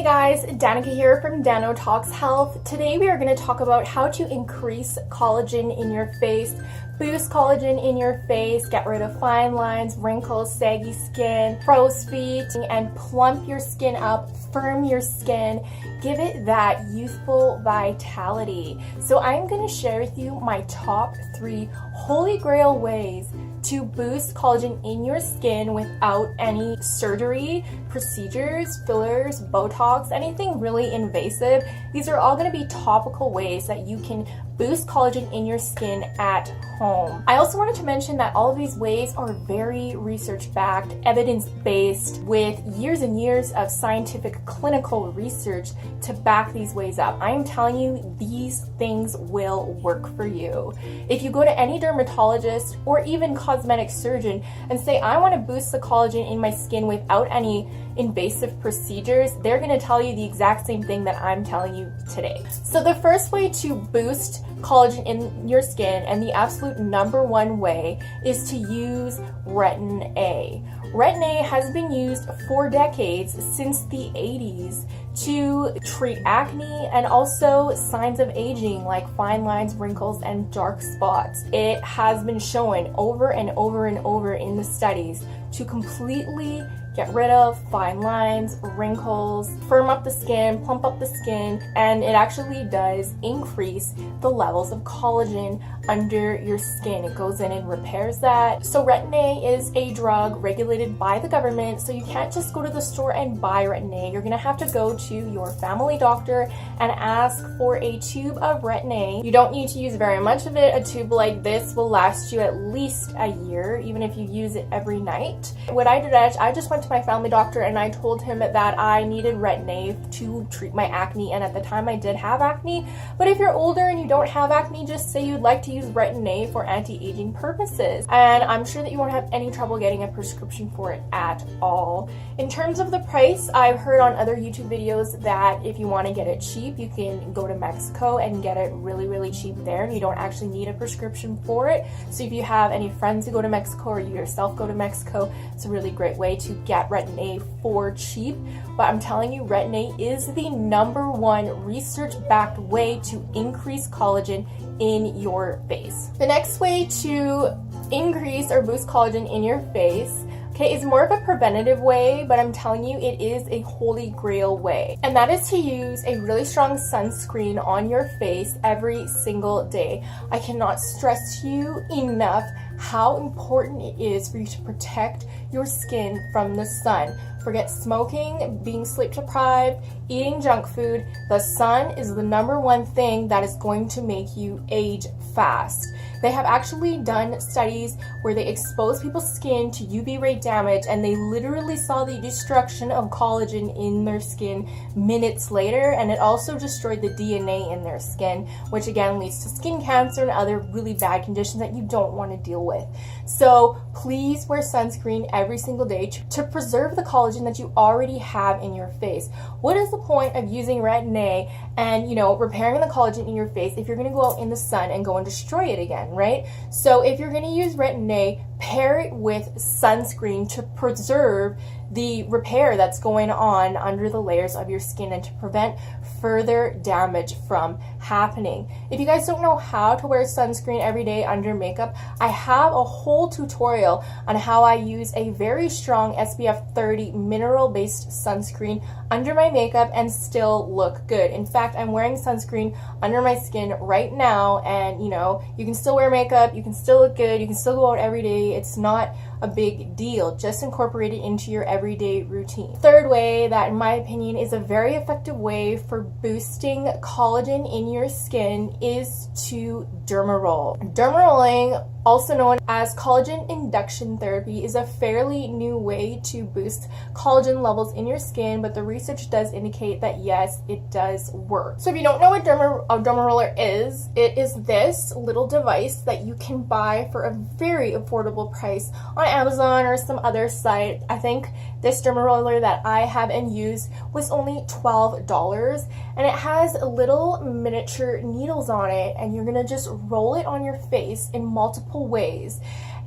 guys, Danica here from Dano Talks Health. Today we are going to talk about how to increase collagen in your face, boost collagen in your face, get rid of fine lines, wrinkles, saggy skin, crow's feet, and plump your skin up, firm your skin, give it that youthful vitality. So I'm going to share with you my top 3 holy grail ways to boost collagen in your skin without any surgery, procedures, fillers, Botox, anything really invasive. These are all going to be topical ways that you can boost collagen in your skin at home. I also wanted to mention that all of these ways are very research-backed, evidence-based, with years and years of scientific clinical research to back these ways up. I am telling you, these things will work for you. If you go to any dermatologist or even cosmetic surgeon and say, I want to boost the collagen in my skin without any invasive procedures, they're going to tell you the exact same thing that I'm telling you today. So the first way to boost collagen in your skin, and the absolute #1 way, is to use Retin-A. Retin-A has been used for decades, since the 80s, to treat acne and also signs of aging like fine lines, wrinkles, and dark spots. It has been shown over and over and over in the studies to completely get rid of fine lines, wrinkles, firm up the skin, plump up the skin, and it actually does increase the levels of collagen under your skin. It goes in and repairs that. So Retin-A is a drug regulated by the government, so you can't just go to the store and buy Retin-A. You're gonna have to go to your family doctor and ask for a tube of Retin-A. You don't need to use very much of it. A tube like this will last you at least a year, even if you use it every night. What I did, I just went to my family doctor and I told him that I needed Retin-A to treat my acne, and at the time I did have acne. But if you're older and you don't have acne, just say you'd like to use Retin-A for anti-aging purposes, and I'm sure that you won't have any trouble getting a prescription for it at all. In terms of the price, I've heard on other YouTube videos that if you want to get it cheap, you can go to Mexico and get it really cheap there, and you don't actually need a prescription for it. So if you have any friends who go to Mexico or you yourself go to Mexico, it's a really great way to get Retin-A for cheap. But I'm telling you, Retin-A is the #1 research-backed way to increase collagen in your face. The next way to increase or boost collagen in your face, okay, is more of a preventative way, but I'm telling you, it is a holy grail way. And that is to use a really strong sunscreen on your face every single day. I cannot stress to you enough how important it is for you to protect your skin from the sun. Forget smoking, being sleep deprived, eating junk food. The sun is the #1 thing that is going to make you age fast. They have actually done studies where they exposed people's skin to UV ray damage, and they literally saw the destruction of collagen in their skin minutes later, and it also destroyed the DNA in their skin, which again leads to skin cancer and other really bad conditions that you don't want to deal with. So please wear sunscreen every single day to preserve the collagen that you already have in your face. What is the point of using Retin-A and, repairing the collagen in your face if you're going to go out in the sun and go and destroy it again, right? So if you're going to use Retin-A, pair it with sunscreen to preserve the repair that's going on under the layers of your skin and to prevent further damage from happening. If you guys don't know how to wear sunscreen every day under makeup, I have a whole tutorial on how I use a very strong SPF 30 mineral-based sunscreen under my makeup and still look good. In fact, I'm wearing sunscreen under my skin right now, and you can still wear makeup, you can still look good, you can still go out every day. It's not a big deal. Just incorporate it into your everyday routine. Third way that, in my opinion, is a very effective way for boosting collagen in your skin is to dermaroll. Dermarolling, also known as collagen induction therapy, is a fairly new way to boost collagen levels in your skin, but the research does indicate that yes, it does work. So if you don't know what a dermaroller is, it is this little device that you can buy for a very affordable price on Amazon or some other site. I think this dermaroller that I have and use was only $12, and it has little miniature needles on it, and you're gonna just roll it on your face in multiple ways.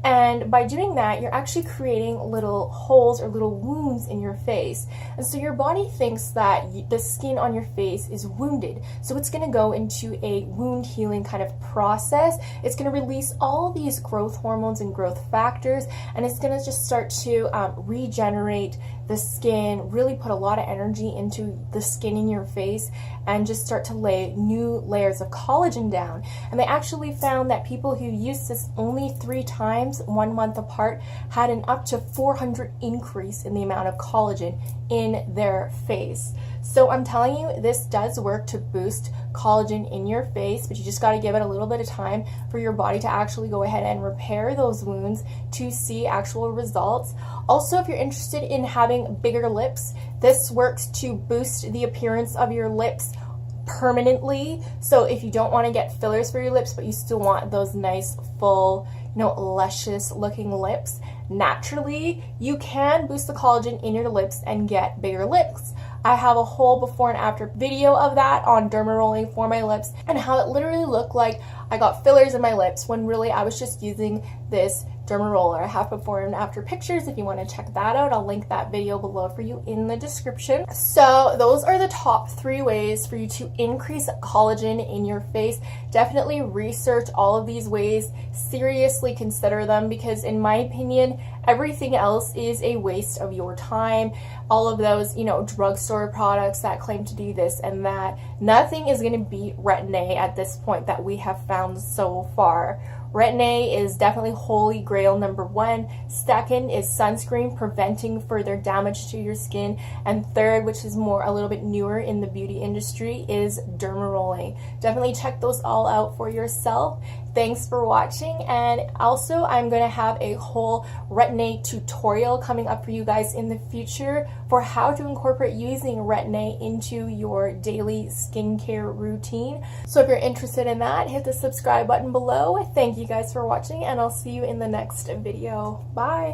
And by doing that, you're actually creating little holes or little wounds in your face. And so your body thinks that the skin on your face is wounded. So it's going to go into a wound healing kind of process. It's going to release all these growth hormones and growth factors, and it's going to just start to regenerate the skin, really put a lot of energy into the skin in your face, and just start to lay new layers of collagen down. And they actually found that people who used this only 3 times, 1 month apart, had an up to 400 increase in the amount of collagen in their face. So I'm telling you, this does work to boost collagen in your face, but you just got to give it a little bit of time for your body to actually go ahead and repair those wounds to see actual results. Also, if you're interested in having bigger lips, this works to boost the appearance of your lips permanently. So if you don't want to get fillers for your lips, but you still want those nice, full, luscious looking lips, naturally, you can boost the collagen in your lips and get bigger lips. I have a whole before and after video of that on derma rolling for my lips and how it literally looked like I got fillers in my lips when really I was just using this derma roller. I have before and after pictures if you want to check that out. I'll link that video below for you in the description. So those are the top 3 ways for you to increase collagen in your face. Definitely research all of these ways. Seriously consider them, because in my opinion, everything else is a waste of your time. All of those, drugstore products that claim to do this and that, nothing is going to beat Retina at this point that we have found so far. Retina is definitely holy grail number 1. Second is sunscreen, preventing further damage to your skin. And third, which is a little bit newer in the beauty industry, is derma rolling. Definitely check those all out for yourself. Thanks for watching, and also I'm going to have a whole Retina tutorial coming up for you guys in the future for how to incorporate using Retina into your daily skincare routine. So if you're interested in that, hit the subscribe button below. Thank you guys for watching, and I'll see you in the next video. Bye!